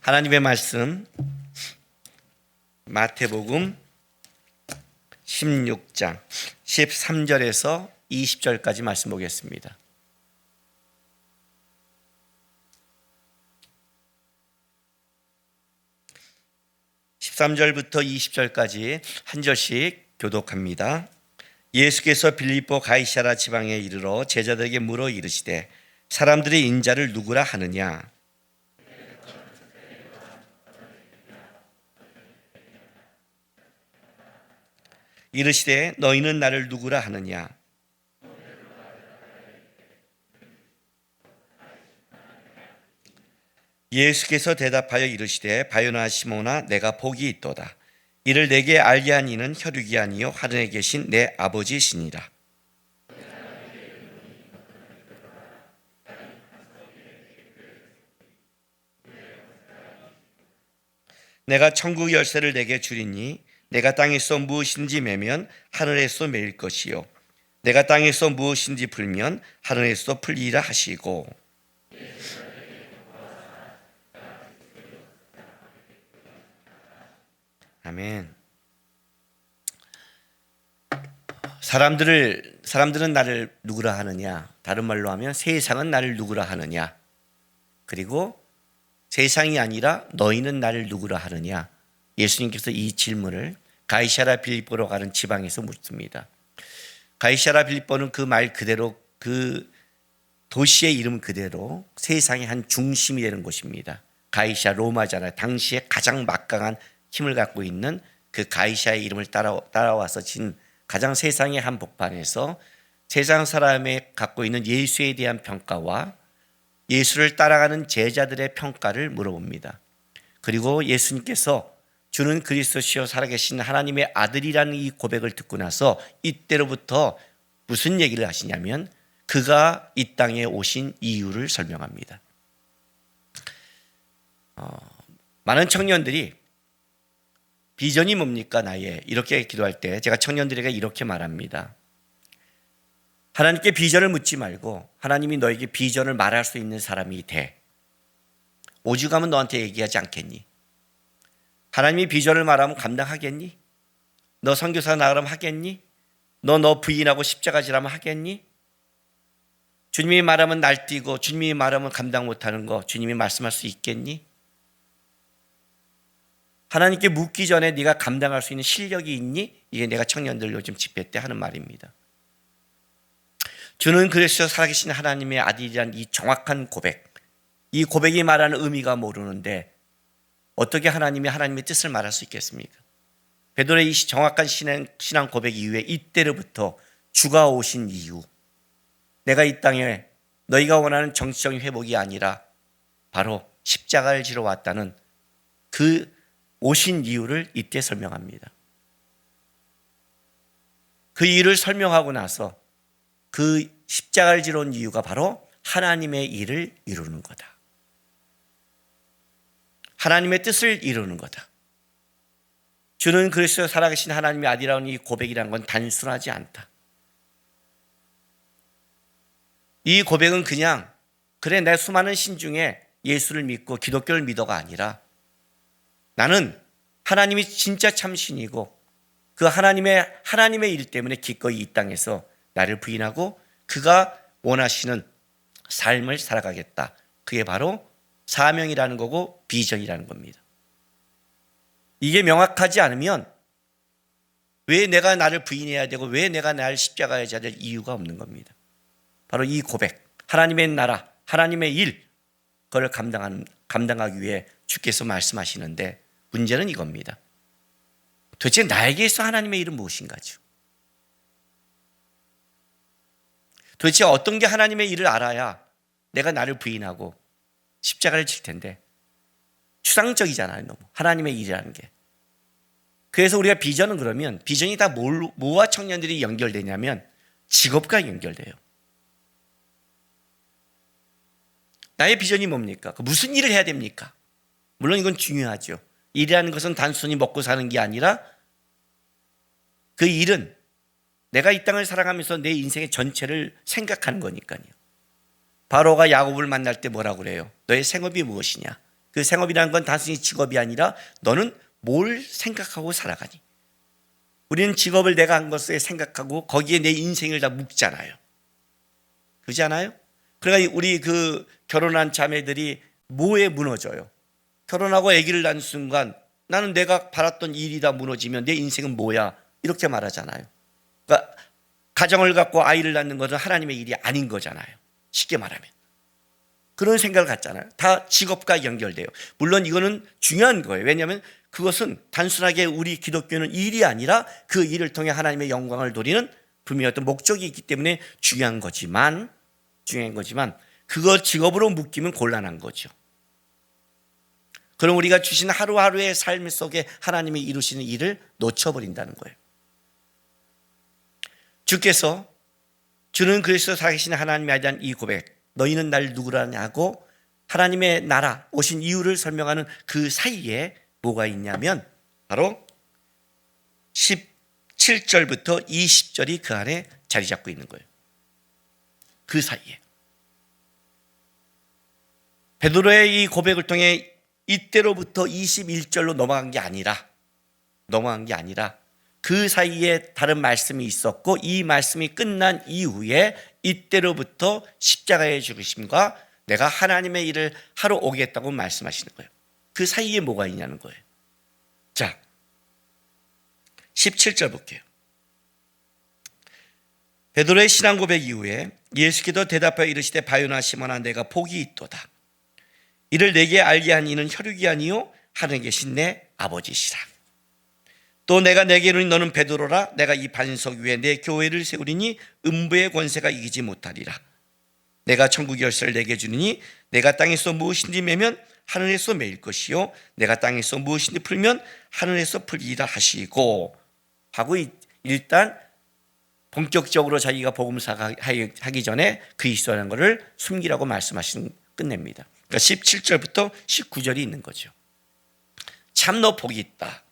하나님의 말씀 마태복음 16장 13절에서 20절까지 말씀 보겠습니다. (13절부터) (20절까지) 한 절씩 교독합니다. 예수께서 빌립보 가이사랴 지방에 이르러 제자들에게 물어 이르시되 사람들이 인자를 누구라 하느냐? 이르시되 너희는 나를 누구라 하느냐? 예수께서 대답하여 이르시되 바요나 시몬아 내가 복이 있도다. 이를 내게 알게 한 이는 혈육이 아니요 하늘에 계신 내 아버지시니라. 내가 천국 열쇠를 내게 주리니 내가 땅에서 무엇인지 매면 하늘에서 매일 것이요 내가 땅에서 무엇인지 풀면 하늘에서 풀리라 하시고, 아멘. 사람들은 나를 누구라 하느냐? 다른 말로 하면 세상은 나를 누구라 하느냐? 그리고 세상이 아니라 너희는 나를 누구라 하느냐? 예수님께서 이 질문을 가이사랴 빌립보로 가는 지방에서 묻습니다. 가이사랴 빌립보는 그 말 그대로 그 도시의 이름 그대로 세상의 한 중심이 되는 곳입니다. 가이사 로마잖아요. 당시에 가장 막강한 힘을 갖고 있는 그 가이사의 이름을 따라와서 진 가장 세상의 한복판에서 세상 사람의 갖고 있는 예수에 대한 평가와 예수를 따라가는 제자들의 평가를 물어봅니다. 그리고 예수님께서 주는 그리스도시요 살아계신 하나님의 아들이라는 이 고백을 듣고 나서 이때로부터 무슨 얘기를 하시냐면 그가 이 땅에 오신 이유를 설명합니다. 많은 청년들이 비전이 뭡니까 나의? 이렇게 기도할 때 제가 청년들에게 이렇게 말합니다. 하나님께 비전을 묻지 말고 하나님이 너에게 비전을 말할 수 있는 사람이 돼. 오죽하면 너한테 얘기하지 않겠니? 하나님이 비전을 말하면 감당하겠니? 너 선교사 나가면 하겠니? 너 부인하고 십자가 지라면 하겠니? 주님이 말하면 날뛰고 주님이 말하면 감당 못하는 거 주님이 말씀할 수 있겠니? 하나님께 묻기 전에 네가 감당할 수 있는 실력이 있니? 이게 내가 청년들 요즘 집회 때 하는 말입니다. 주는 그리스도 살아계신 하나님의 아들이란 이 정확한 고백, 이 고백이 말하는 의미가 모르는데 어떻게 하나님의 뜻을 말할 수 있겠습니까? 베드로의 이 정확한 신앙 고백 이후에 이때로부터 주가 오신 이유, 내가 이 땅에 너희가 원하는 정치적인 회복이 아니라 바로 십자가를 지러 왔다는 그 오신 이유를 이때 설명합니다. 그 이유를 설명하고 나서 그 십자가를 지러 온 이유가 바로 하나님의 일을 이루는 거다. 하나님의 뜻을 이루는 거다. 주는 그리스도 살아계신 하나님의 아들이라는 이 고백이라는 건 단순하지 않다. 이 고백은 그냥 그래 내 수많은 신 중에 예수를 믿고 기독교를 믿어가 아니라 나는 하나님이 진짜 참신이고 그 하나님의 일 때문에 기꺼이 이 땅에서 나를 부인하고 그가 원하시는 삶을 살아가겠다. 그게 바로 사명이라는 거고 비전이라는 겁니다. 이게 명확하지 않으면 왜 내가 나를 부인해야 되고 왜 내가 나를 십자가에 져야 될 이유가 없는 겁니다. 바로 이 고백, 하나님의 나라, 하나님의 일, 그걸 감당하기 위해 주께서 말씀하시는데 문제는 이겁니다. 도대체 나에게서 하나님의 일은 무엇인가죠? 도대체 어떤 게 하나님의 일을 알아야 내가 나를 부인하고 십자가를 질 텐데 추상적이잖아요. 너무 하나님의 일이라는 게. 그래서 우리가 비전은 그러면 비전이 다 뭐와 청년들이 연결되냐면 직업과 연결돼요. 나의 비전이 뭡니까? 무슨 일을 해야 됩니까? 물론 이건 중요하죠. 일이라는 것은 단순히 먹고 사는 게 아니라 그 일은 내가 이 땅을 살아가면서 내 인생의 전체를 생각하는 거니까요. 바로가 야곱을 만날 때 뭐라고 그래요? 너의 생업이 무엇이냐? 그 생업이라는 건 단순히 직업이 아니라 너는 뭘 생각하고 살아가니? 우리는 직업을 내가 한 것을 생각하고 거기에 내 인생을 다 묻잖아요. 그렇지 않아요? 그러니까 우리 그 결혼한 자매들이 뭐에 무너져요? 결혼하고 아기를 낳은 순간 나는 내가 바랐던 일이 다 무너지면 내 인생은 뭐야? 이렇게 말하잖아요. 그러니까 가정을 갖고 아이를 낳는 것은 하나님의 일이 아닌 거잖아요. 쉽게 말하면. 그런 생각을 갖잖아요. 다 직업과 연결돼요. 물론 이거는 중요한 거예요. 왜냐하면 그것은 단순하게 우리 기독교는 일이 아니라 그 일을 통해 하나님의 영광을 돌리는 분명히 어떤 목적이 있기 때문에 중요한 거지만 그걸 직업으로 묶이면 곤란한 거죠. 그럼 우리가 주신 하루하루의 삶 속에 하나님이 이루시는 일을 놓쳐버린다는 거예요. 주께서 주는 그리스도 살아계신 하나님에 대한 이 고백, 너희는 날 누구라냐고 하나님의 나라 오신 이유를 설명하는 그 사이에 뭐가 있냐면 바로 17절부터 20절이 그 안에 자리 잡고 있는 거예요. 그 사이에 베드로의 이 고백을 통해 이때로부터 21절로 넘어간 게 아니라 그 사이에 다른 말씀이 있었고 이 말씀이 끝난 이후에 이때로부터 십자가의 죽으심과 내가 하나님의 일을 하러 오겠다고 말씀하시는 거예요. 그 사이에 뭐가 있냐는 거예요. 자, 17절 볼게요. 베드로의 신앙 고백 이후에 예수께서 대답하여 이르시되 바요나 시몬아 내가 복이 있도다. 이를 내게 알게 한 이는 혈육이 아니요 하늘에 계신 내 아버지시라. 또 내가 내게 이르니 너는 베드로라. 내가 이 반석 위에 내 교회를 세우리니 음부의 권세가 이기지 못하리라. 내가 천국 열쇠를 내게 주리니 내가 땅에서 무엇인지 매면 하늘에서 매일 것이요 내가 땅에서 무엇인지 풀면 하늘에서 풀리라 하시고 하고 일단 본격적으로 자기가 복음사 하기 전에 그리스도라는 것을 숨기라고 말씀하시는 끝냅니다. 그러니까 17절부터 19절이 있는 거죠. 참 너 복이 있다.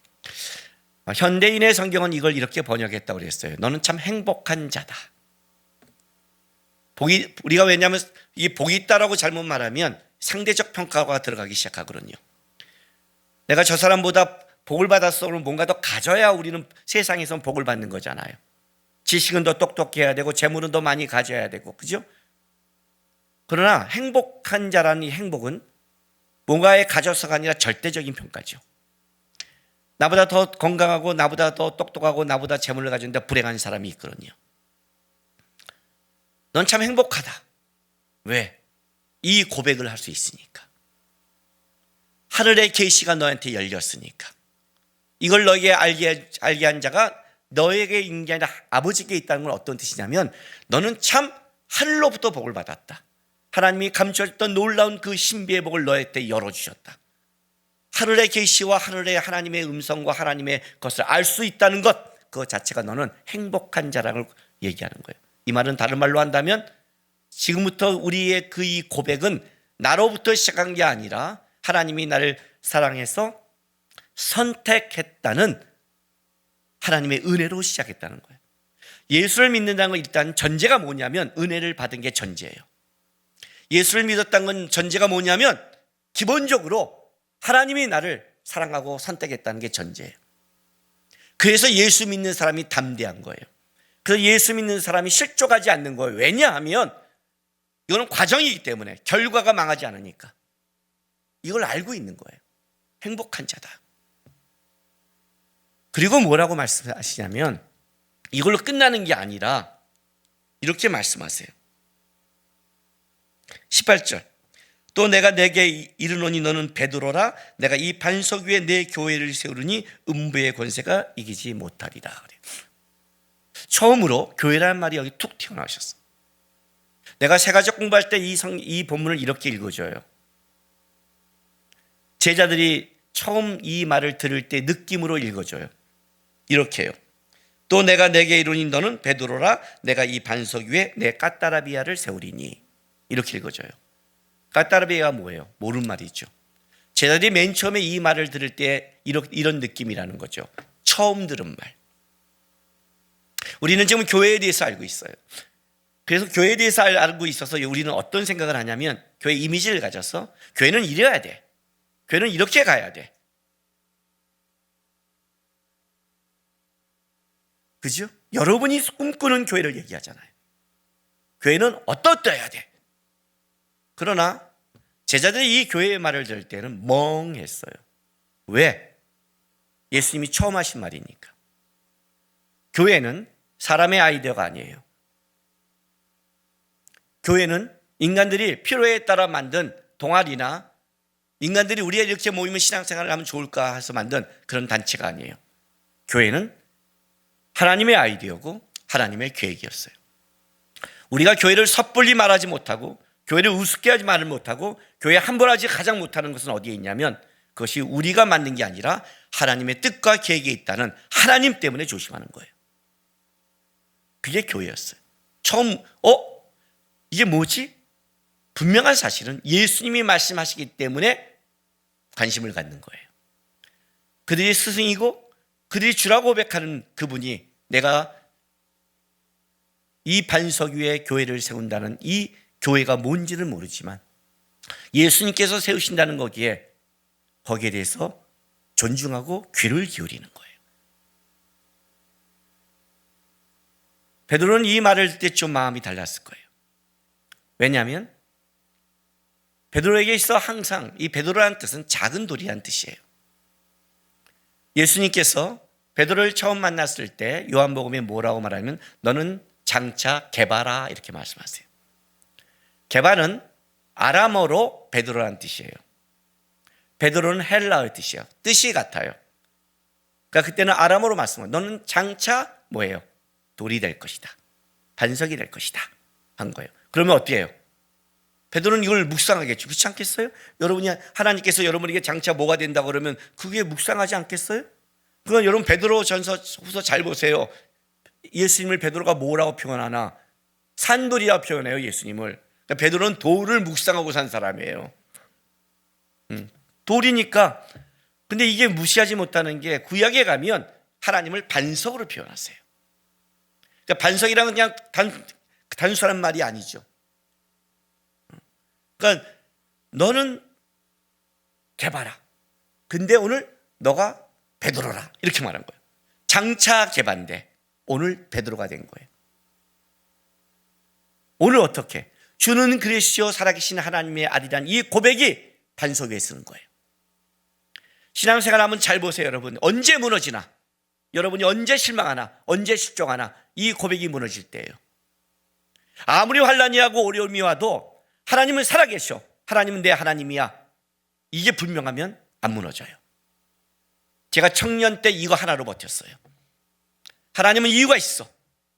현대인의 성경은 이걸 이렇게 번역했다고 그랬어요. 너는 참 행복한 자다. 우리가 왜냐하면 이 복이 있다라고 잘못 말하면 상대적 평가가 들어가기 시작하거든요. 내가 저 사람보다 복을 받았어 그러면 뭔가 더 가져야 우리는 세상에선 복을 받는 거잖아요. 지식은 더 똑똑해야 되고 재물은 더 많이 가져야 되고 그죠? 그러나 행복한 자라는 이 행복은 뭔가에 가져서가 아니라 절대적인 평가죠. 나보다 더 건강하고 나보다 더 똑똑하고 나보다 재물을 가졌는데 불행한 사람이 있거든요. 넌 참 행복하다. 왜? 이 고백을 할 수 있으니까. 하늘의 계시가 너한테 열렸으니까. 이걸 너에게 알게 한 자가 너에게 있는 게 아니라 아버지께 있다는 건 어떤 뜻이냐면 너는 참 하늘로부터 복을 받았다. 하나님이 감추었던 놀라운 그 신비의 복을 너한테 열어주셨다. 하늘의 계시와 하늘의 하나님의 음성과 하나님의 것을 알 수 있다는 것, 그것 자체가 너는 행복한 자라고 얘기하는 거예요. 이 말은 다른 말로 한다면 지금부터 우리의 그 이 고백은 나로부터 시작한 게 아니라 하나님이 나를 사랑해서 선택했다는 하나님의 은혜로 시작했다는 거예요. 예수를 믿는다는 건 일단 전제가 뭐냐면 은혜를 받은 게 전제예요. 예수를 믿었다는 건 전제가 뭐냐면 기본적으로 하나님이 나를 사랑하고 선택했다는 게 전제예요. 그래서 예수 믿는 사람이 담대한 거예요. 그래서 예수 믿는 사람이 실족하지 않는 거예요. 왜냐하면 이거는 과정이기 때문에 결과가 망하지 않으니까. 이걸 알고 있는 거예요. 행복한 자다. 그리고 뭐라고 말씀하시냐면 이걸로 끝나는 게 아니라 이렇게 말씀하세요. 18절. 또 내가 내게 이르노니 너는 베드로라. 내가 이 반석 위에 내 교회를 세우르니 음부의 권세가 이기지 못하리라. 그래요. 처음으로 교회라는 말이 여기 툭 튀어나오셨어. 내가 세가족 공부할 때 이 본문을 이렇게 읽어줘요. 제자들이 처음 이 말을 들을 때 느낌으로 읽어줘요. 이렇게 해요. 또 내가 내게 이르니 너는 베드로라. 내가 이 반석 위에 내 까따라비아를 세우리니. 이렇게 읽어줘요. 까따라비아가 뭐예요? 모르는 말이죠. 제자들이 맨 처음에 이 말을 들을 때 이런 느낌이라는 거죠. 처음 들은 말. 우리는 지금 교회에 대해서 알고 있어요. 그래서 교회에 대해서 알고 있어서 우리는 어떤 생각을 하냐면 교회 이미지를 가져서 교회는 이래야 돼. 교회는 이렇게 가야 돼. 그죠? 여러분이 꿈꾸는 교회를 얘기하잖아요. 교회는 어떠어야 돼. 그러나 제자들이 이 교회의 말을 들을 때는 멍했어요. 왜? 예수님이 처음 하신 말이니까. 교회는 사람의 아이디어가 아니에요. 교회는 인간들이 필요에 따라 만든 동아리나 인간들이 우리가 이렇게 모이면 신앙생활을 하면 좋을까 해서 만든 그런 단체가 아니에요. 교회는 하나님의 아이디어고 하나님의 계획이었어요. 우리가 교회를 섣불리 말하지 못하고 교회를 우습게 하지 말을 못하고 교회 함부로 하지 가장 못하는 것은 어디에 있냐면 그것이 우리가 만든 게 아니라 하나님의 뜻과 계획이 있다는 하나님 때문에 조심하는 거예요. 그게 교회였어요. 처음 이게 뭐지? 분명한 사실은 예수님이 말씀하시기 때문에 관심을 갖는 거예요. 그들이 스승이고 그들이 주라고 고백하는 그분이 내가 이 반석 위에 교회를 세운다는 이 교회가 뭔지를 모르지만 예수님께서 세우신다는 거기에 대해서 존중하고 귀를 기울이는 거예요. 베드로는 이 말을 듣을 때 좀 마음이 달랐을 거예요. 왜냐하면 베드로에게 있어 항상 이 베드로라는 뜻은 작은 돌이란 뜻이에요. 예수님께서 베드로를 처음 만났을 때 요한복음에 뭐라고 말하면 너는 장차 게바라 이렇게 말씀하세요. 게바는 아람어로 베드로라는 뜻이에요. 베드로는 헬라어의 뜻이에요. 뜻이 같아요. 그러니까 그때는 아람어로 말씀해요. 너는 장차 뭐예요? 돌이 될 것이다. 반석이 될 것이다. 한 거예요. 그러면 어떻게 해요? 베드로는 이걸 묵상하겠죠. 그렇지 않겠어요? 여러분이 하나님께서 여러분에게 장차 뭐가 된다고 그러면 그게 묵상하지 않겠어요? 그건 여러분 베드로 전서 후서 잘 보세요. 예수님을 베드로가 뭐라고 표현하나? 산돌이라고 표현해요. 예수님을. 그러니까 베드로는 돌을 묵상하고 산 사람이에요. 돌이니까. 근데 이게 무시하지 못하는 게 구약에 가면 하나님을 반석으로 표현하세요. 그러니까 반석이란 그냥 단순한 말이 아니죠. 그러니까 너는 개바라. 근데 오늘 너가 베드로라. 이렇게 말한 거예요. 장차 개바인데 오늘 베드로가 된 거예요. 오늘 어떻게? 주는 그리스도 살아계신 하나님의 아들이란 이 고백이 반석 위에 쓰는 거예요. 신앙생활 하면 잘 보세요, 여러분. 언제 무너지나, 여러분이 언제 실망하나, 언제 실종하나 이 고백이 무너질 때예요. 아무리 환난이 하고 어려움이 와도 하나님은 살아계셔. 하나님은 내 하나님이야. 이게 분명하면 안 무너져요. 제가 청년 때 이거 하나로 버텼어요. 하나님은 이유가 있어.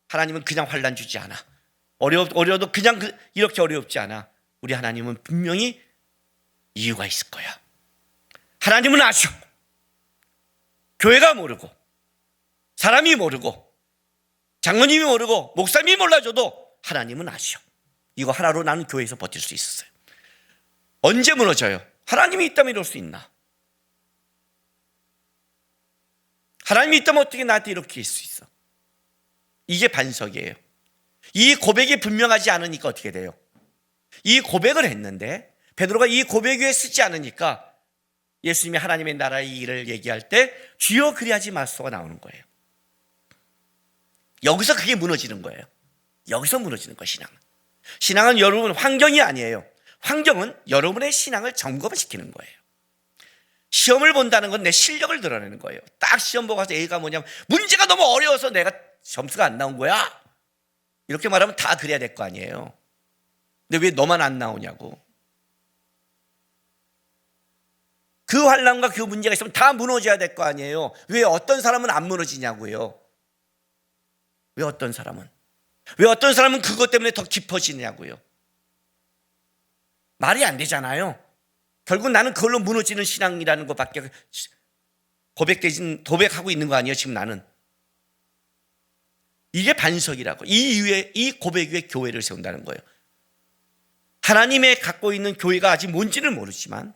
하나님은 그냥 환난 주지 않아. 어려워도 그냥 이렇게 어렵지 않아. 우리 하나님은 분명히 이유가 있을 거야. 하나님은 아셔. 교회가 모르고 사람이 모르고 장로님이 모르고 목사님이 몰라줘도 하나님은 아셔. 이거 하나로 나는 교회에서 버틸 수 있었어요. 언제 무너져요? 하나님이 있다면 이럴 수 있나? 하나님이 있다면 어떻게 나한테 이렇게 있을 수 있어? 이게 반석이에요. 이 고백이 분명하지 않으니까 어떻게 돼요? 이 고백을 했는데 베드로가 이 고백 위에 쓰지 않으니까 예수님이 하나님의 나라의 일을 얘기할 때 주여 그리하지 마소서가 나오는 거예요. 여기서 그게 무너지는 거예요. 여기서 무너지는 거예요. 신앙은 여러분 환경이 아니에요. 환경은 여러분의 신앙을 점검시키는 거예요. 시험을 본다는 건 내 실력을 드러내는 거예요. 딱 시험 보고 와서 A가 뭐냐면 문제가 너무 어려워서 내가 점수가 안 나온 거야. 이렇게 말하면 다 그래야 될 거 아니에요. 근데 왜 너만 안 나오냐고. 그 환난과 그 문제가 있으면 다 무너져야 될 거 아니에요. 왜 어떤 사람은 안 무너지냐고요. 왜 어떤 사람은 그것 때문에 더 깊어지냐고요. 말이 안 되잖아요. 결국 나는 그걸로 무너지는 신앙이라는 것밖에 고백하고 있는 거 아니에요. 지금 나는. 이게 반석이라고. 이 고백 위에 교회를 세운다는 거예요. 하나님의 갖고 있는 교회가 아직 뭔지는 모르지만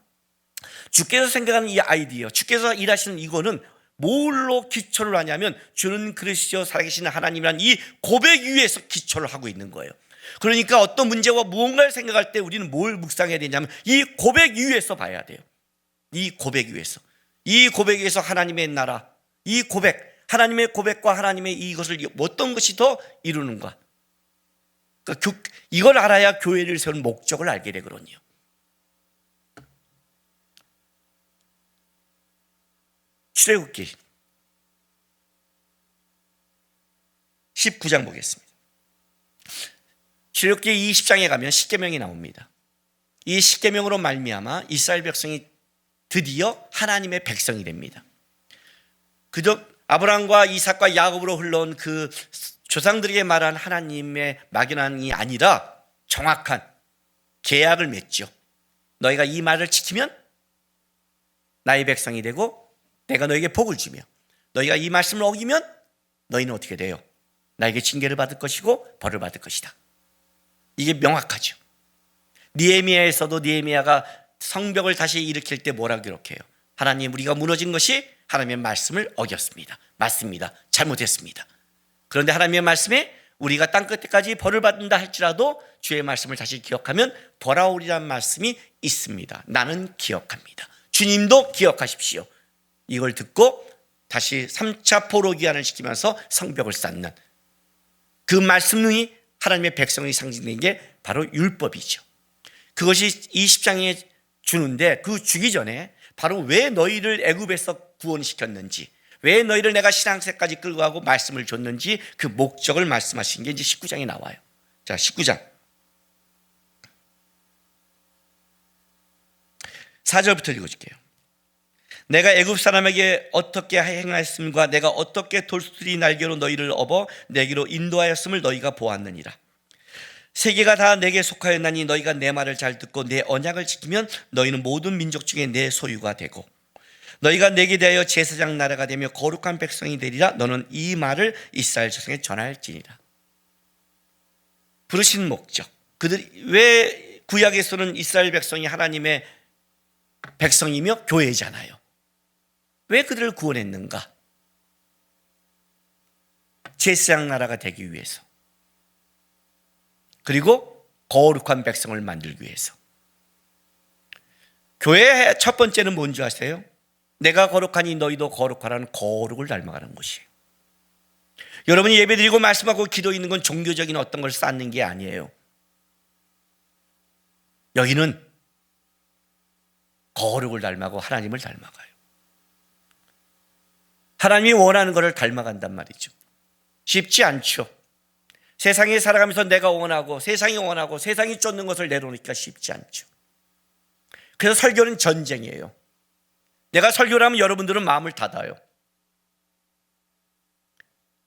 주께서 생각하는 이 아이디어, 주께서 일하시는 이거는 뭘로 기초를 하냐면 주는 그리스도 살아계신 하나님이란 이 고백 위에서 기초를 하고 있는 거예요. 그러니까 어떤 문제와 무언가를 생각할 때 우리는 뭘 묵상해야 되냐면 이 고백 위에서 봐야 돼요. 이 고백 위에서, 이 고백 위에서 하나님의 나라, 이 고백, 하나님의 고백과 하나님의 이것을 어떤 것이 더 이루는가. 그러니까 이걸 알아야 교회를 세우는 목적을 알게 되거든요. 출애굽기 19장 보겠습니다. 출애굽기 20장에 가면 십계명이 나옵니다. 이 십계명으로 말미암아 이스라엘 백성이 드디어 하나님의 백성이 됩니다. 그저 아브라함과 이삭과 야곱으로 흘러온 그 조상들에게 말한 하나님의 막연함이 아니라 정확한 계약을 맺죠. 너희가 이 말을 지키면 나의 백성이 되고 내가 너에게 복을 주며, 너희가 이 말씀을 어기면 너희는 어떻게 돼요? 나에게 징계를 받을 것이고 벌을 받을 것이다. 이게 명확하죠. 느헤미야에서도 느헤미야가 성벽을 다시 일으킬 때 뭐라고 기록해요? 하나님, 우리가 무너진 것이 하나님의 말씀을 어겼습니다. 맞습니다. 잘못했습니다. 그런데 하나님의 말씀에 우리가 땅끝까지 벌을 받는다 할지라도 주의 말씀을 다시 기억하면 돌아오리란 말씀이 있습니다. 나는 기억합니다. 주님도 기억하십시오. 이걸 듣고 다시 3차 포로 귀환을 시키면서 성벽을 쌓는 그 말씀이 하나님의 백성이 상징된 게 바로 율법이죠. 그것이 20장에 주는데, 그 주기 전에 바로 왜 너희를 애굽에서 구원시켰는지, 왜 너희를 내가 신앙세까지 끌고 가고 말씀을 줬는지 그 목적을 말씀하신 게 이제 19장에 나와요. 자, 19장 4절부터 읽어줄게요. 내가 애굽 사람에게 어떻게 행하였음과 내가 어떻게 돌수리 날개로 너희를 업어 내게로 인도하였음을 너희가 보았느니라. 세계가 다 내게 속하였나니 너희가 내 말을 잘 듣고 내 언약을 지키면 너희는 모든 민족 중에 내 소유가 되고 너희가 내게 대하여 제사장 나라가 되며 거룩한 백성이 되리라. 너는 이 말을 이스라엘 자손에 전할지니라. 부르신 목적, 그들이 왜 구약에서는 이스라엘 백성이 하나님의 백성이며 교회잖아요. 왜 그들을 구원했는가? 제사장 나라가 되기 위해서, 그리고 거룩한 백성을 만들기 위해서. 교회의 첫 번째는 뭔지 아세요? 내가 거룩하니 너희도 거룩하라는 거룩을 닮아가는 것이에요. 여러분이 예배드리고 말씀하고 기도 있는 건 종교적인 어떤 걸 쌓는 게 아니에요. 여기는 거룩을 닮아가고 하나님을 닮아가요. 하나님이 원하는 것을 닮아간단 말이죠. 쉽지 않죠. 세상에 살아가면서 내가 원하고 세상이 원하고 세상이 쫓는 것을 내려놓기가 쉽지 않죠. 그래서 설교는 전쟁이에요. 내가 설교를 하면 여러분들은 마음을 닫아요.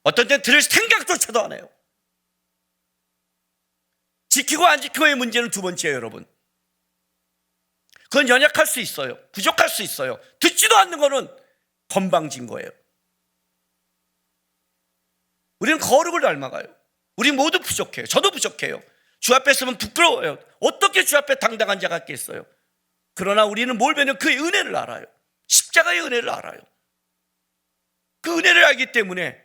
어떤 때는 들을 생각조차도 안 해요. 지키고 안 지키고의 문제는 두 번째예요, 여러분. 그건 연약할 수 있어요. 부족할 수 있어요. 듣지도 않는 거는 건방진 거예요. 우리는 거룩을 닮아가요. 우리 모두 부족해요. 저도 부족해요. 주 앞에 서면 부끄러워요. 어떻게 주 앞에 당당한 자가 있겠어요? 그러나 우리는 뭘 배우면 그의 은혜를 알아요. 십자가의 은혜를 알아요. 그 은혜를 알기 때문에,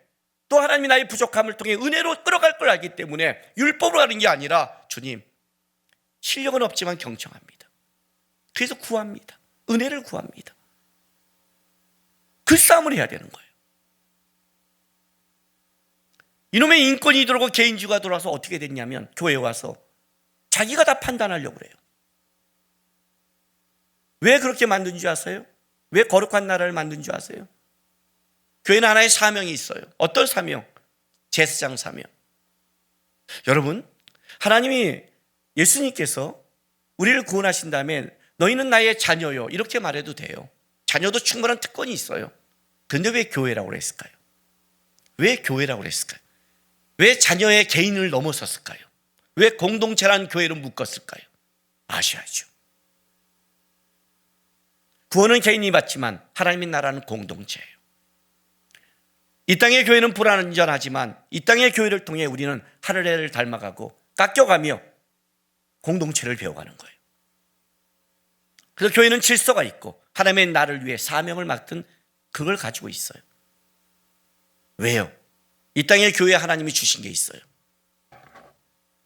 또 하나님이 나의 부족함을 통해 은혜로 끌어갈 걸 알기 때문에 율법으로 가는 게 아니라, 주님, 실력은 없지만 경청합니다. 그래서 구합니다. 은혜를 구합니다. 그 싸움을 해야 되는 거예요. 이놈의 인권이 들어오고 개인주의가 들어와서 어떻게 됐냐면, 교회에 와서 자기가 다 판단하려고 그래요. 왜 그렇게 만든 줄 아세요? 왜 거룩한 나라를 만든 줄 아세요? 교회는 하나의 사명이 있어요. 어떤 사명? 제사장 사명. 여러분, 하나님이, 예수님께서 우리를 구원하신 다음에 너희는 나의 자녀요, 이렇게 말해도 돼요. 자녀도 충분한 특권이 있어요. 그런데 왜 교회라고 그랬을까요? 왜 교회라고 그랬을까요? 왜 자녀의 개인을 넘어섰을까요? 왜 공동체라는 교회로 묶었을까요? 아셔야죠. 구원은 개인이 받지만 하나님의 나라는 공동체예요. 이 땅의 교회는 불완전하지만 이 땅의 교회를 통해 우리는 하늘을 닮아가고 깎여가며 공동체를 배워가는 거예요. 그래서 교회는 질서가 있고 하나님의 나라를 위해 사명을 맡은 그걸 가지고 있어요. 왜요? 이 땅의 교회에 하나님이 주신 게 있어요.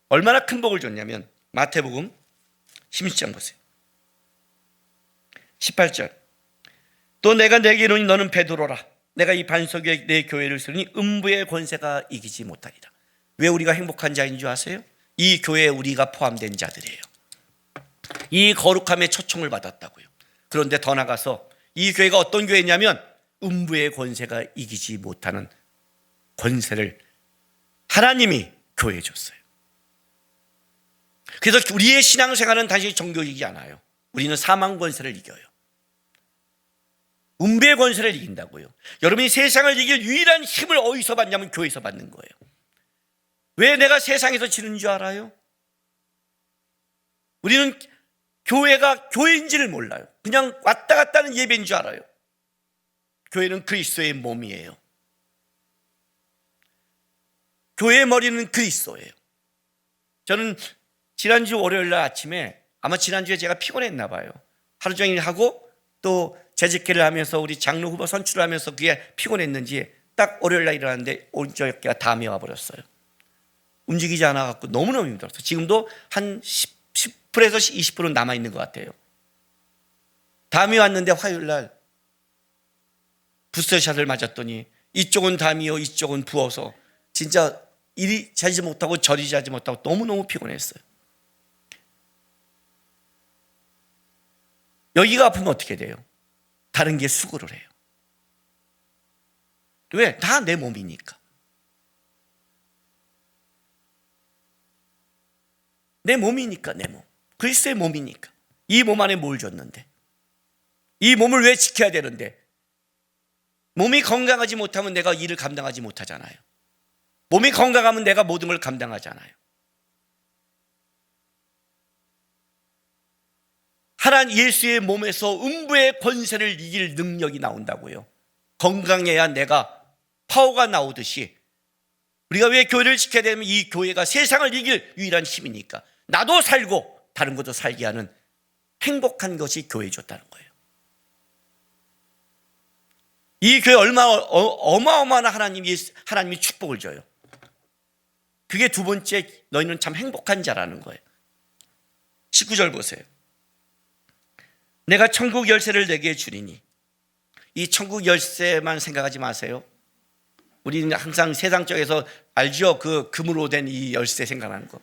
얼마나 큰 복을 줬냐면, 마태복음 16장 보세요. 18절 또 내가 내게 이르니 너는 베드로라. 내가 이 반석 위에 내 교회를 세우니 음부의 권세가 이기지 못하리라. 왜 우리가 행복한 자인 줄 아세요? 이 교회에 우리가 포함된 자들이에요. 이 거룩함에 초청을 받았다고요. 그런데 더 나가서 이 교회가 어떤 교회냐면 음부의 권세가 이기지 못하는 권세를 하나님이 교회에 줬어요. 그래서 우리의 신앙생활은 단순히 종교이지 않아요. 우리는 사망 권세를 이겨요. 음부의 권세를 이긴다고요. 여러분이 세상을 이길 유일한 힘을 어디서 받냐면 교회에서 받는 거예요. 왜 내가 세상에서 지는 줄 알아요? 우리는 교회가 교회인지를 몰라요. 그냥 왔다 갔다 하는 예배인 줄 알아요. 교회는 그리스도의 몸이에요. 교회의 머리는 그리스도예요. 저는 지난주 월요일 날 아침에, 아마 지난주에 제가 피곤했나 봐요. 하루 종일 하고 또 재직회를 하면서 우리 장로 후보 선출을 하면서 그게 피곤했는지 딱 월요일 날 일어났는데 오른쪽 어깨가 담이 와버렸어요. 움직이지 않아갖고 너무너무 힘들었어요. 지금도 한 10%에서 20% 남아있는 것 같아요. 담이 왔는데 화요일 날 부스터샷을 맞았더니 이쪽은 담이요, 이쪽은 부어서 진짜 이리 자지 못하고 저리 자지 못하고 너무너무 피곤했어요. 여기가 아프면 어떻게 돼요? 다른 게 수고를 해요. 왜? 다 내 몸이니까. 내 몸이니까, 내 몸. 그리스도의 몸이니까. 이 몸 안에 뭘 줬는데? 이 몸을 왜 지켜야 되는데? 몸이 건강하지 못하면 내가 일을 감당하지 못하잖아요. 몸이 건강하면 내가 모든 걸 감당하잖아요. 하나님 예수의 몸에서 음부의 권세를 이길 능력이 나온다고요. 건강해야 내가 파워가 나오듯이 우리가 왜 교회를 지켜야 되면 이 교회가 세상을 이길 유일한 힘이니까 나도 살고 다른 것도 살게 하는 행복한 것이 교회에 줬다는 거예요. 이 교회 얼마나 어마어마한 하나님이 축복을 줘요. 그게 두 번째, 너희는 참 행복한 자라는 거예요. 19절 보세요. 내가 천국 열쇠를 내게 주리니. 이 천국 열쇠만 생각하지 마세요. 우리는 항상 세상 쪽에서 알죠? 그 금으로 된 이 열쇠 생각하는 거.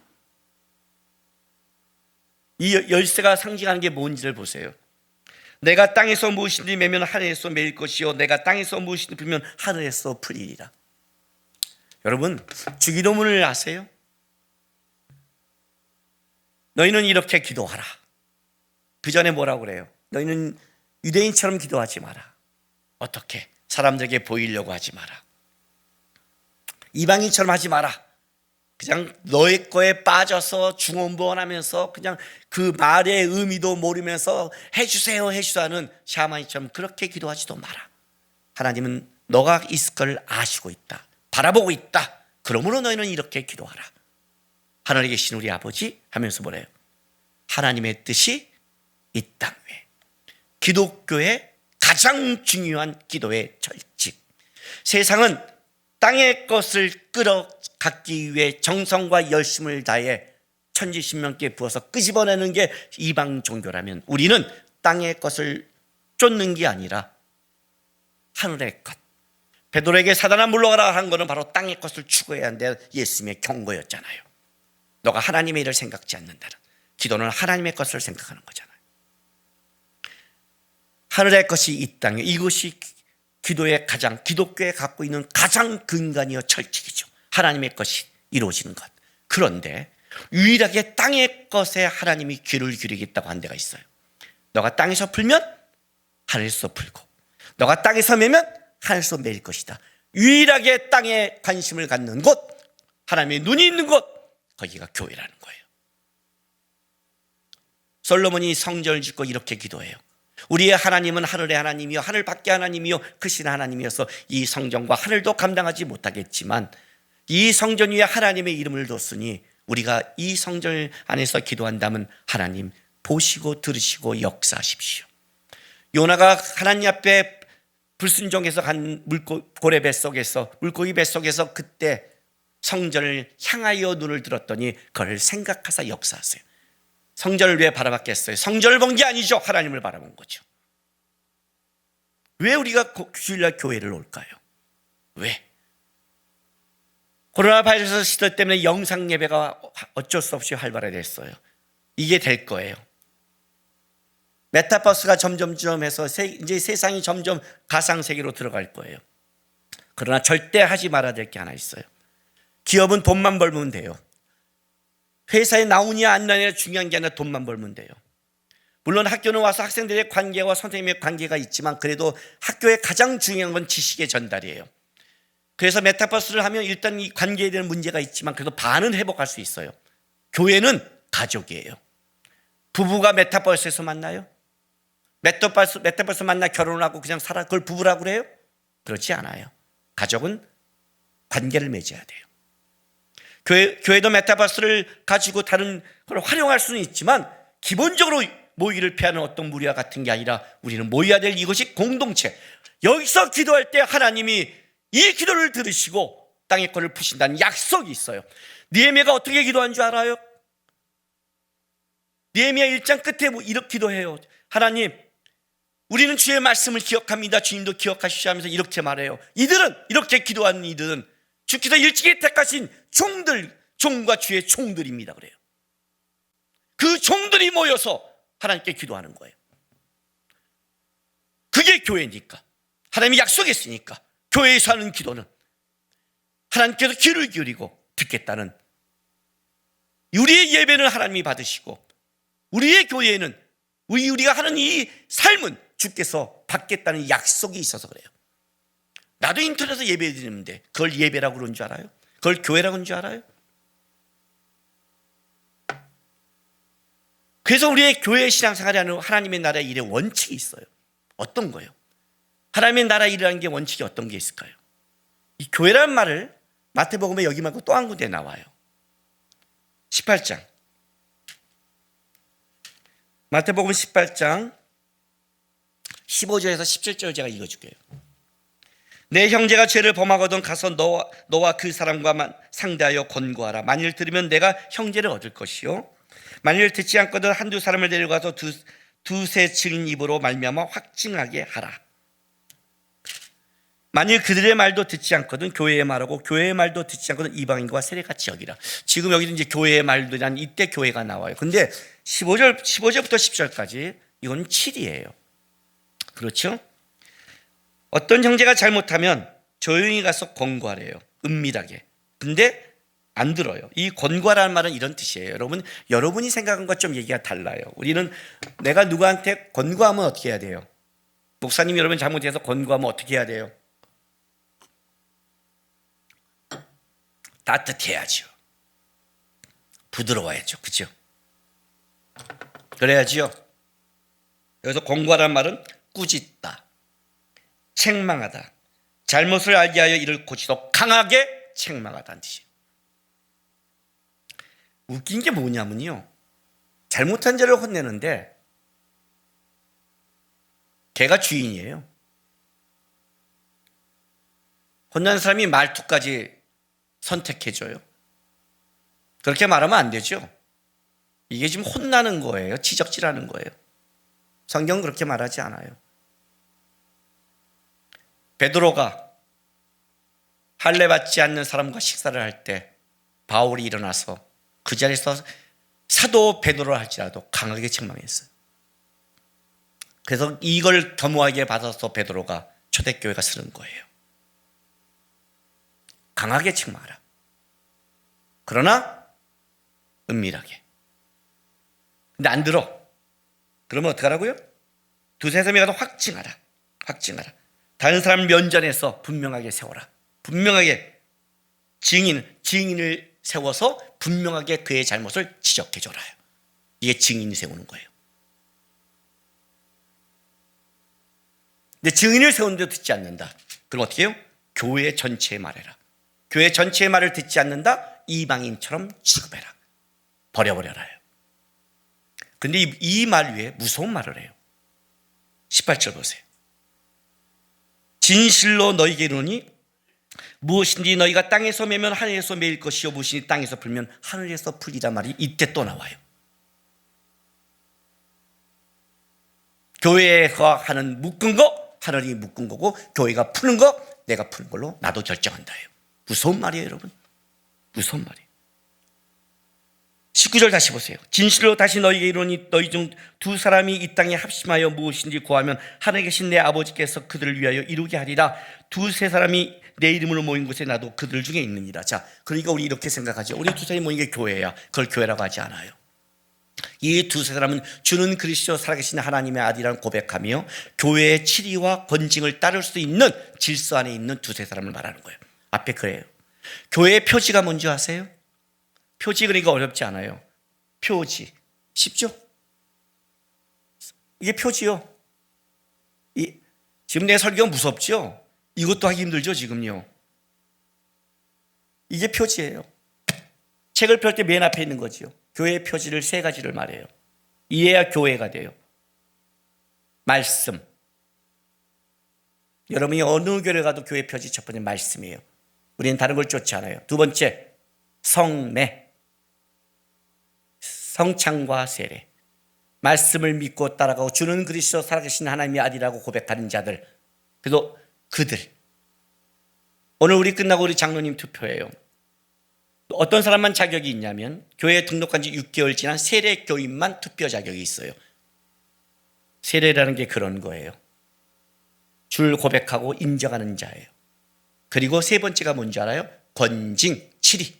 이 열쇠가 상징하는 게 뭔지를 보세요. 내가 땅에서 무엇이든지 매면 하늘에서 매일 것이요 내가 땅에서 무엇이든지 풀면 하늘에서 풀리리라. 여러분, 주기도문을 아세요? 너희는 이렇게 기도하라. 그 전에 뭐라고 그래요? 너희는 유대인처럼 기도하지 마라. 어떻게? 사람들에게 보이려고 하지 마라. 이방인처럼 하지 마라. 그냥 너의 거에 빠져서 중언부언하면서 그냥 그 말의 의미도 모르면서 해주세요 하는 샤머니처럼 그렇게 기도하지도 마라. 하나님은 너가 있을 걸 아시고 있다. 바라보고 있다. 그러므로 너희는 이렇게 기도하라. 하늘에 계신 우리 아버지 하면서 뭐래요? 하나님의 뜻이 이 땅 위에. 기독교의 가장 중요한 기도의 철칙. 세상은 땅의 것을 끌어갖기 위해 정성과 열심을 다해 천지신명께 부어서 끄집어내는 게 이방 종교라면 우리는 땅의 것을 쫓는 게 아니라 하늘의 것. 베드로에게 사단아 물러가라 한 거는 바로 땅의 것을 추구해야 한다는 예수님의 경고였잖아요. 너가 하나님의 일을 생각지 않는다는. 기도는 하나님의 것을 생각하는 거잖아요. 하늘의 것이 이 땅에, 이것이 기도의 기독교에 갖고 있는 가장 근간이요 철칙이죠. 하나님의 것이 이루어지는 것. 그런데 유일하게 땅의 것에 하나님이 귀를 기울이겠다고 한 데가 있어요. 너가 땅에서 풀면 하늘에서 풀고, 너가 땅에서 매면 하늘에서 매일 것이다. 유일하게 땅에 관심을 갖는 곳, 하나님의 눈이 있는 곳, 거기가 교회라는 거예요. 솔로몬이 성전을 짓고 이렇게 기도해요. 우리의 하나님은 하늘의 하나님이요 하늘 밖의 하나님이요 크신 하나님이어서 이 성전과 하늘도 감당하지 못하겠지만 이 성전 위에 하나님의 이름을 뒀으니 우리가 이 성전 안에서 기도한다면 하나님 보시고 들으시고 역사하십시오. 요나가 하나님 앞에 불순종해서 간 고래 뱃속에서, 물고기 뱃속에서 그때 성전을 향하여 눈을 들었더니 그걸 생각하사 역사하세요. 성전을 왜 바라봤겠어요? 성전을 본 게 아니죠. 하나님을 바라본 거죠. 왜 우리가 주일날 교회를 올까요? 왜? 코로나 바이러스 시대 때문에 영상 예배가 어쩔 수 없이 활발해졌어요. 이게 될 거예요. 메타버스가 점점점해서 이제 세상이 점점 가상세계로 들어갈 거예요. 그러나 절대 하지 말아야 될 게 하나 있어요. 기업은 돈만 벌면 돼요. 회사에 나오냐 안 나오냐 중요한 게 아니라 돈만 벌면 돼요. 물론 학교는 와서 학생들의 관계와 선생님의 관계가 있지만 그래도 학교의 가장 중요한 건 지식의 전달이에요. 그래서 메타버스를 하면 일단 이 관계에 대한 문제가 있지만 그래도 반은 회복할 수 있어요. 교회는 가족이에요. 부부가 메타버스에서 만나요? 메타버스 만나 결혼을 하고 그냥 살아 그걸 부부라고 그래요? 그렇지 않아요. 가족은 관계를 맺어야 돼요. 교회도 메타버스를 가지고 다른 걸 활용할 수는 있지만 기본적으로 모이를 피하는 어떤 무리와 같은 게 아니라 우리는 모여야 될 이것이 공동체. 여기서 기도할 때 하나님이 이 기도를 들으시고 땅의 거를 푸신다는 약속이 있어요. 느헤미야가 어떻게 기도한 줄 알아요? 느헤미야 1장 끝에 이렇게 기도해요. 하나님, 우리는 주의 말씀을 기억합니다. 주님도 기억하시죠 하면서 이렇게 말해요. 이들은 이렇게 기도하는 이들은 주께서 일찍이 택하신 종과 주의 종들입니다. 그래요. 그 종들이 모여서 하나님께 기도하는 거예요. 그게 교회니까. 하나님이 약속했으니까. 교회에서 하는 기도는 하나님께서 귀를 기울이고 듣겠다는, 우리의 예배는 하나님이 받으시고 우리의 교회에는 우리가 하는 이 삶은 주께서 받겠다는 약속이 있어서 그래요. 나도 인터넷에서 예배 드리는데 그걸 예배라고 그러는 줄 알아요? 그걸 교회라고 하는 줄 알아요? 그래서 우리의 교회 신앙생활이 하는 하나님의 나라의 일의 원칙이 있어요. 어떤 거예요? 하나님의 나라 일이라는 게 원칙이 어떤 게 있을까요? 이 교회라는 말을 마태복음에 여기 말고 또 한 군데 나와요. 18장. 마태복음 18장 15절에서 17절 제가 읽어줄게요. 내 형제가 죄를 범하거든 가서 너와 그 사람과 상대하여 권고하라. 만일 들으면 내가 형제를 얻을 것이요, 만일 듣지 않거든 한두 사람을 데려가서 두세 증인 입으로 말미암아 확증하게 하라. 만일 그들의 말도 듣지 않거든 교회의 말하고 교회의 말도 듣지 않거든 이방인과 세례같이 여기라. 지금 여기는 이제 교회의 말도란 이때 교회가 나와요. 근데 15절부터 10절까지 이건 7이에요. 그렇죠? 어떤 형제가 잘못하면 조용히 가서 권고하래요. 은밀하게. 근데 안 들어요. 이 권고하라는 말은 이런 뜻이에요. 여러분이 생각한 것 좀 얘기가 달라요. 우리는 내가 누구한테 권고하면 어떻게 해야 돼요? 목사님 여러분 잘못해서 권고하면 어떻게 해야 돼요? 따뜻해야죠. 부드러워야죠. 그죠? 그래야지요. 여기서 권고하라는 말은 꾸짖다, 책망하다, 잘못을 알게 하여 이를 고치도록 강하게 책망하다는 뜻이에요. 웃긴 게 뭐냐면요, 잘못한 자를 혼내는데 걔가 주인이에요. 혼난 사람이 말투까지 선택해줘요. 그렇게 말하면 안 되죠. 이게 지금 혼나는 거예요. 지적질하는 거예요. 성경은 그렇게 말하지 않아요. 베드로가 할례받지 않는 사람과 식사를 할 때 바울이 일어나서 그 자리에서 사도 베드로를 할지라도 강하게 책망했어요. 그래서 이걸 겸허하게 받아서 베드로가 초대교회가 쓰는 거예요. 강하게 책망하라. 그러나 은밀하게. 근데 안 들어. 그러면 어떡하라고요? 두세 사람이 가서 확증하라. 다른 사람 면전에서 분명하게 세워라. 분명하게 증인을 세워서 분명하게 그의 잘못을 지적해줘라. 이게 증인이 세우는 거예요. 근데 증인을 세우는데도 듣지 않는다. 그럼 어떻게 해요? 교회 전체에 말해라. 교회 전체의 말을 듣지 않는다? 이방인처럼 취급해라. 버려버려라요. 근데 이 말 위에 무서운 말을 해요. 18절 보세요. 진실로 너희에게 이르노니 무엇인지 너희가 땅에서 매면 하늘에서 매일 것이요 무엇인지 땅에서 풀면 하늘에서 풀리란 말이 이때 또 나와요. 교회가 하는 묶은 거 하나님이 묶은 거고 교회가 푸는 거 내가 푸는 걸로 나도 결정한다예요. 무서운 말이에요, 여러분. 무서운 말이에요. 19절 다시 보세요. 진실로 다시 너희에게 이르노니 너희 중 두 사람이 이 땅에 합심하여 무엇인지 구하면 하늘에 계신 내 아버지께서 그들을 위하여 이루게 하리라. 두세 사람이 내 이름으로 모인 곳에 나도 그들 중에 있느니라. 자, 그러니까 우리 이렇게 생각하죠. 우리 두 사람이 모인 게 교회야. 그걸 교회라고 하지 않아요. 이 두세 사람은 주는 그리스도 살아계신 하나님의 아들이라는 고백하며 교회의 치리와 권징을 따를 수 있는 질서 안에 있는 두세 사람을 말하는 거예요. 앞에 그래요. 교회의 표지가 뭔지 아세요? 표지, 그러니까 어렵지 않아요. 표지. 쉽죠? 이게 표지요. 지금 내 설교가 무섭죠? 이것도 하기 힘들죠, 지금요. 이게 표지예요. 책을 펼 때 맨 앞에 있는 거지요. 교회의 표지를 세 가지를 말해요. 이래야 교회가 돼요. 말씀. 여러분이 어느 교회 가도 교회 표지 첫 번째 말씀이에요. 우리는 다른 걸 쫓지 않아요. 두 번째, 성례. 성찬과 세례. 말씀을 믿고 따라가고 주는 그리스도 살아계신 하나님의 아들이라고 고백하는 자들. 그래도 그들. 오늘 우리 끝나고 우리 장로님 투표예요. 어떤 사람만 자격이 있냐면 교회에 등록한 지 6개월 지난 세례 교인만 투표 자격이 있어요. 세례라는 게 그런 거예요. 줄 고백하고 인정하는 자예요. 그리고 세 번째가 뭔지 알아요? 권징, 치리.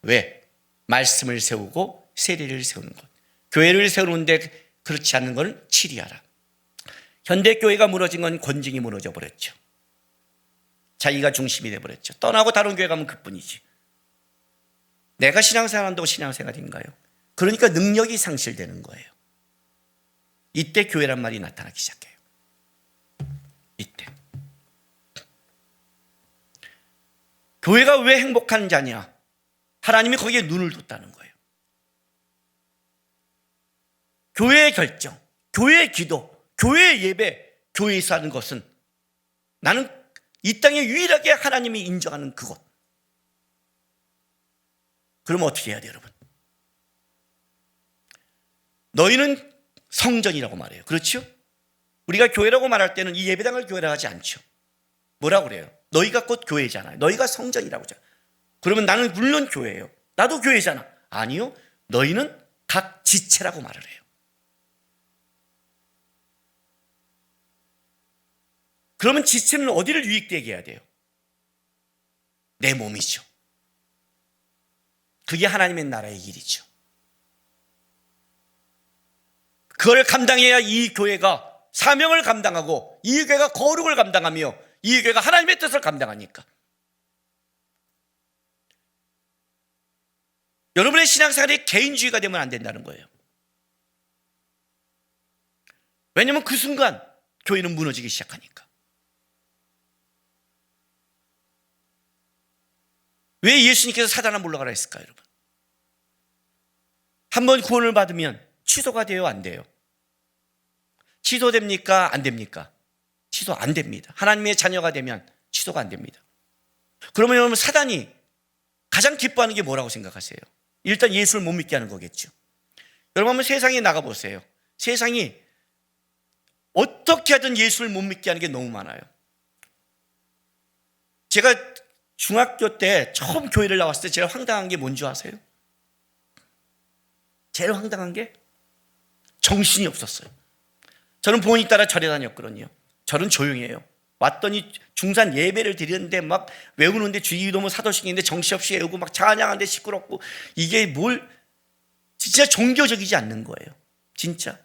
왜? 말씀을 세우고 세례를 세우는 것. 교회를 세우는데 그렇지 않은 건 치리하라. 현대교회가 무너진 건 권징이 무너져 버렸죠. 자기가 중심이 돼버렸죠. 떠나고 다른 교회 가면 그뿐이지. 내가 신앙생활 한다고 신앙생활인가요? 그러니까 능력이 상실되는 거예요. 이때 교회란 말이 나타나기 시작해요. 이때. 교회가 왜 행복한 자냐? 하나님이 거기에 눈을 뒀다는 거예요. 교회의 결정, 교회의 기도, 교회의 예배, 교회에서 하는 것은 나는 이 땅에 유일하게 하나님이 인정하는 그것. 그러면 어떻게 해야 돼요, 여러분? 너희는 성전이라고 말해요. 그렇죠? 우리가 교회라고 말할 때는 이 예배당을 교회라고 하지 않죠. 뭐라고 그래요? 너희가 곧 교회잖아요. 너희가 성전이라고 하죠. 그러면 나는 물론 교회예요. 나도 교회잖아. 아니요. 너희는 각 지체라고 말을 해요. 그러면 지체는 어디를 유익되게 해야 돼요? 내 몸이죠. 그게 하나님의 나라의 일이죠. 그걸 감당해야 이 교회가 사명을 감당하고 이 교회가 거룩을 감당하며 이 교회가 하나님의 뜻을 감당하니까. 여러분의 신앙생활이 개인주의가 되면 안 된다는 거예요. 왜냐하면 그 순간 교회는 무너지기 시작하니까. 왜 예수님께서 사단아 물러가라 했을까요, 여러분? 한번 구원을 받으면 취소가 돼요, 안 돼요? 취소됩니까? 안 됩니까? 취소 안 됩니다. 하나님의 자녀가 되면 취소가 안 됩니다. 그러면 여러분 사단이 가장 기뻐하는 게 뭐라고 생각하세요? 일단 예수를 못 믿게 하는 거겠죠. 여러분 한번 세상에 나가보세요. 세상이 어떻게 하든 예수를 못 믿게 하는 게 너무 많아요. 제가 중학교 때 처음 교회를 나왔을 때 제일 황당한 게 뭔지 아세요? 제일 황당한 게 정신이 없었어요. 저는 부모님 따라 절에 다녔거든요. 절은 조용해요. 왔더니 중산 예배를 드리는데 막 외우는데 주기도문 사도식인데 정신없이 외우고 막 찬양하는데 시끄럽고 이게 뭘 진짜 종교적이지 않는 거예요. 진짜.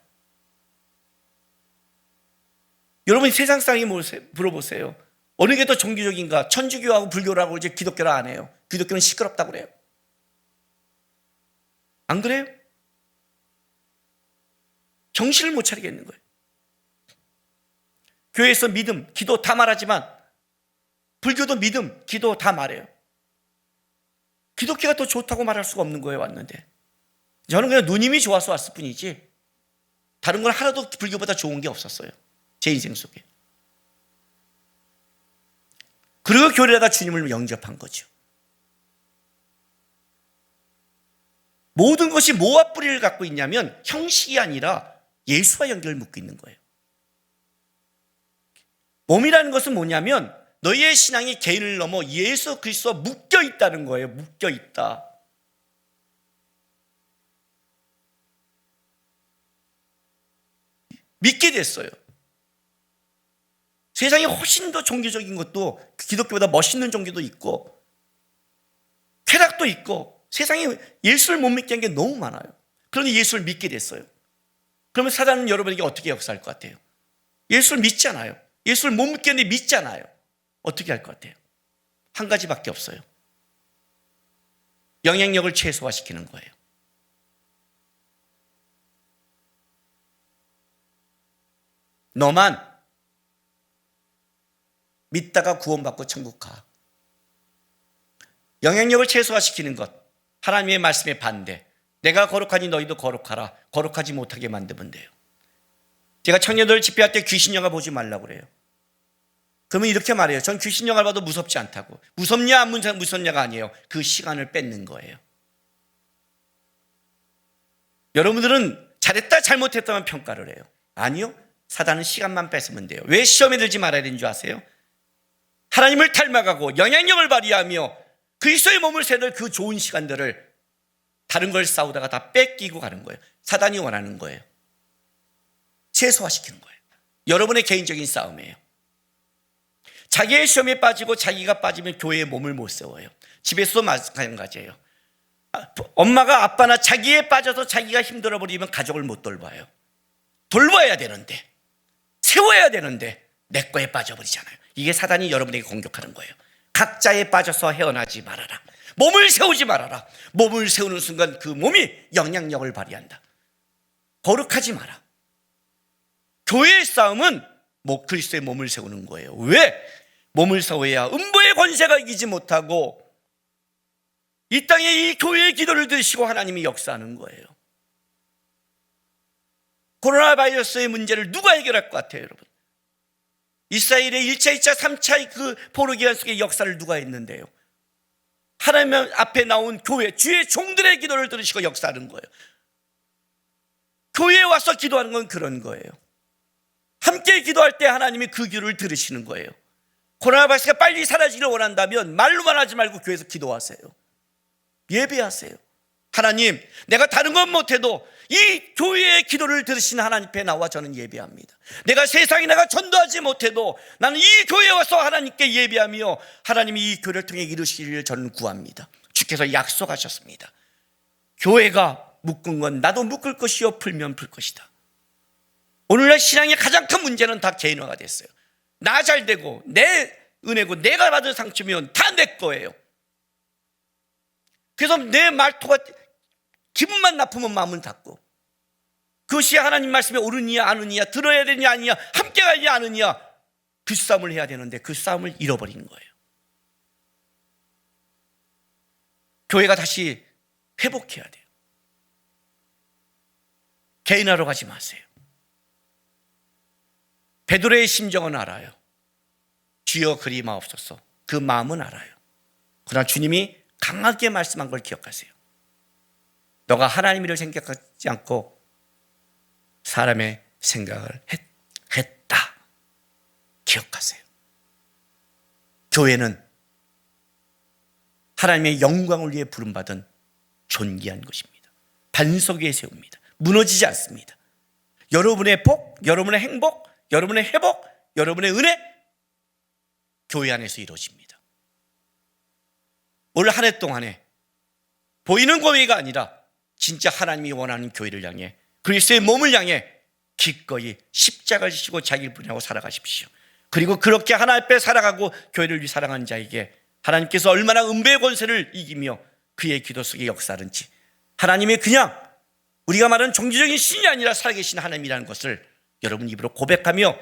여러분 세상 사람이 물어보세요. 어느 게 더 종교적인가? 천주교하고 불교라고 이제 기독교를 안 해요. 기독교는 시끄럽다고 그래요. 안 그래요? 정신을 못 차리겠는 거예요. 교회에서 믿음, 기도 다 말하지만 불교도 믿음, 기도 다 말해요. 기독교가 더 좋다고 말할 수가 없는 거예요, 왔는데. 저는 그냥 누님이 좋아서 왔을 뿐이지 다른 건 하나도 불교보다 좋은 게 없었어요. 제 인생 속에. 그리고 교회에다 주님을 영접한 거죠. 모든 것이 뭐와 뿌리를 갖고 있냐면 형식이 아니라 예수와 연결을 묶고 있는 거예요. 몸이라는 것은 뭐냐면 너희의 신앙이 개인을 넘어 예수 그리스도와 묶여 있다는 거예요. 묶여 있다. 믿게 됐어요. 세상에 훨씬 더 종교적인 것도, 기독교보다 멋있는 종교도 있고 쾌락도 있고, 세상에 예수를 못 믿게 한 게 너무 많아요. 그런데 예수를 믿게 됐어요. 그러면 사단은 여러분에게 어떻게 역사할 것 같아요? 예수를 믿잖아요. 예수를 못 믿겠는데 믿잖아요. 어떻게 할 것 같아요? 한 가지밖에 없어요. 영향력을 최소화시키는 거예요. 너만 믿다가 구원받고 천국 가. 영향력을 최소화시키는 것, 하나님의 말씀에 반대. 내가 거룩하니 너희도 거룩하라. 거룩하지 못하게 만들면 돼요. 제가 청년들 집회할 때 귀신 영화 보지 말라고 그래요. 그러면 이렇게 말해요. 전 귀신 영화를 봐도 무섭지 않다고. 무섭냐 안 무섭냐가 아니에요. 그 시간을 뺏는 거예요. 여러분들은 잘했다 잘못했다만 평가를 해요. 아니요. 사단은 시간만 뺏으면 돼요. 왜 시험에 들지 말아야 되는 줄 아세요? 하나님을 닮아가고 영향력을 발휘하며 그리스도의 몸을 세울 그 좋은 시간들을 다른 걸 싸우다가 다 뺏기고 가는 거예요. 사단이 원하는 거예요. 최소화시키는 거예요. 여러분의 개인적인 싸움이에요. 자기의 시험에 빠지고 자기가 빠지면 교회의 몸을 못 세워요. 집에서도 마찬가지예요. 엄마가 아빠나 자기에 빠져서 자기가 힘들어버리면 가족을 못 돌봐요. 돌봐야 되는데, 세워야 되는데 내 거에 빠져버리잖아요. 이게 사단이 여러분에게 공격하는 거예요. 각자에 빠져서 헤어나지 말아라. 몸을 세우지 말아라. 몸을 세우는 순간 그 몸이 영향력을 발휘한다. 거룩하지 마라. 교회의 싸움은 그리스도의 몸을 세우는 거예요. 왜? 몸을 세워야 음부의 권세가 이기지 못하고 이 땅에 이 교회의 기도를 들으시고 하나님이 역사하는 거예요. 코로나 바이러스의 문제를 누가 해결할 것 같아요, 여러분? 이스라엘의 1차, 2차, 3차 그 포로기간 속의 역사를 누가 했는데요? 하나님 앞에 나온 교회, 주의 종들의 기도를 들으시고 역사하는 거예요. 교회에 와서 기도하는 건 그런 거예요. 함께 기도할 때 하나님이 그 기도를 들으시는 거예요. 코로나 바이러스가 빨리 사라지기를 원한다면 말로만 하지 말고 교회에서 기도하세요. 예배하세요. 하나님, 내가 다른 건 못해도 이 교회의 기도를 들으신 하나님 앞에 나와 저는 예배합니다. 내가 세상에 나가 전도하지 못해도 나는 이 교회에 와서 하나님께 예배하며 하나님이 이 교회를 통해 이루시기를 저는 구합니다. 주께서 약속하셨습니다. 교회가 묶은 건 나도 묶을 것이요 풀면 풀 것이다. 오늘날 신앙의 가장 큰 문제는 다 개인화가 됐어요. 나 잘 되고 내 은혜고 내가 받은 상처면 다 내 거예요. 그래서 내 말투가 기분만 나쁘면 마음은 닫고, 그것이 하나님 말씀에 옳으냐 아느냐, 들어야 되냐 아니냐, 함께 가냐 아느냐, 그 싸움을 해야 되는데 그 싸움을 잃어버린 거예요. 교회가 다시 회복해야 돼요. 개인화로 가지 마세요. 베드로의 심정은 알아요. 주여 그리 마옵소서. 그 마음은 알아요. 그러나 주님이 강하게 말씀한 걸 기억하세요. 너가 하나님 일을 생각하지 않고 사람의 생각을 했다. 기억하세요. 교회는 하나님의 영광을 위해 부름받은 존귀한 것입니다. 반석 위에 세웁니다. 무너지지 않습니다. 여러분의 복, 여러분의 행복, 여러분의 회복, 여러분의 은혜, 교회 안에서 이루어집니다. 올 한 해 동안에 보이는 교회가 아니라 진짜 하나님이 원하는 교회를 향해, 그리스도의 몸을 향해 기꺼이 십자가를 지시고 자기를 부인하고 살아가십시오. 그리고 그렇게 하나님 앞에 살아가고 교회를 위해 사랑하는 자에게 하나님께서 얼마나 은배의 권세를 이기며 그의 기도 속에 역사하는지, 하나님이 그냥 우리가 말하는 종교적인 신이 아니라 살아계신 하나님이라는 것을 여러분 입으로 고백하며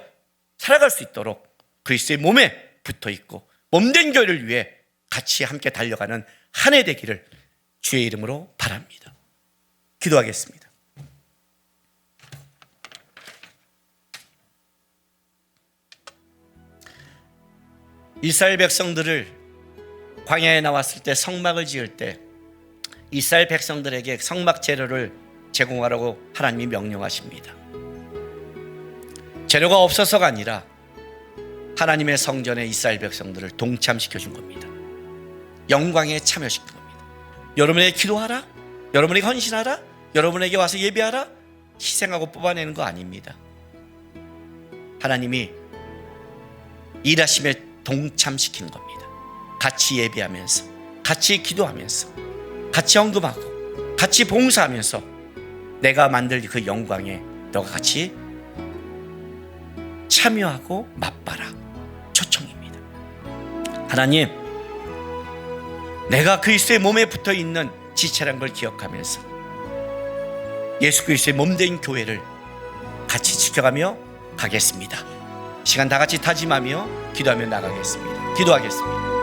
살아갈 수 있도록 그리스도의 몸에 붙어있고 몸된 교회를 위해 같이 함께 달려가는 한 해 되기를 주의 이름으로 바랍니다. 기도하겠습니다. 이스라엘 백성들을 광야에 나왔을 때 성막을 지을 때 이스라엘 백성들에게 성막 재료를 제공하라고 하나님이 명령하십니다. 재료가 없어서가 아니라 하나님의 성전에 이스라엘 백성들을 동참시켜 준 겁니다. 영광에 참여시킨 겁니다. 여러분에게 기도하라, 여러분에게 헌신하라, 여러분에게 와서 예배하라, 희생하고 뽑아내는 거 아닙니다. 하나님이 일하심에 동참시키는 겁니다. 같이 예배하면서, 같이 기도하면서, 같이 헌금하고, 같이 봉사하면서 내가 만들 그 영광에 너가 같이 참여하고 맛봐라. 초청입니다. 하나님, 내가 그리스도의 몸에 붙어 있는 지체란 걸 기억하면서 예수 그리스도의 몸된 교회를 같이 지켜가며 가겠습니다. 시간 다 같이 다짐하며 기도하며 나가겠습니다. 기도하겠습니다.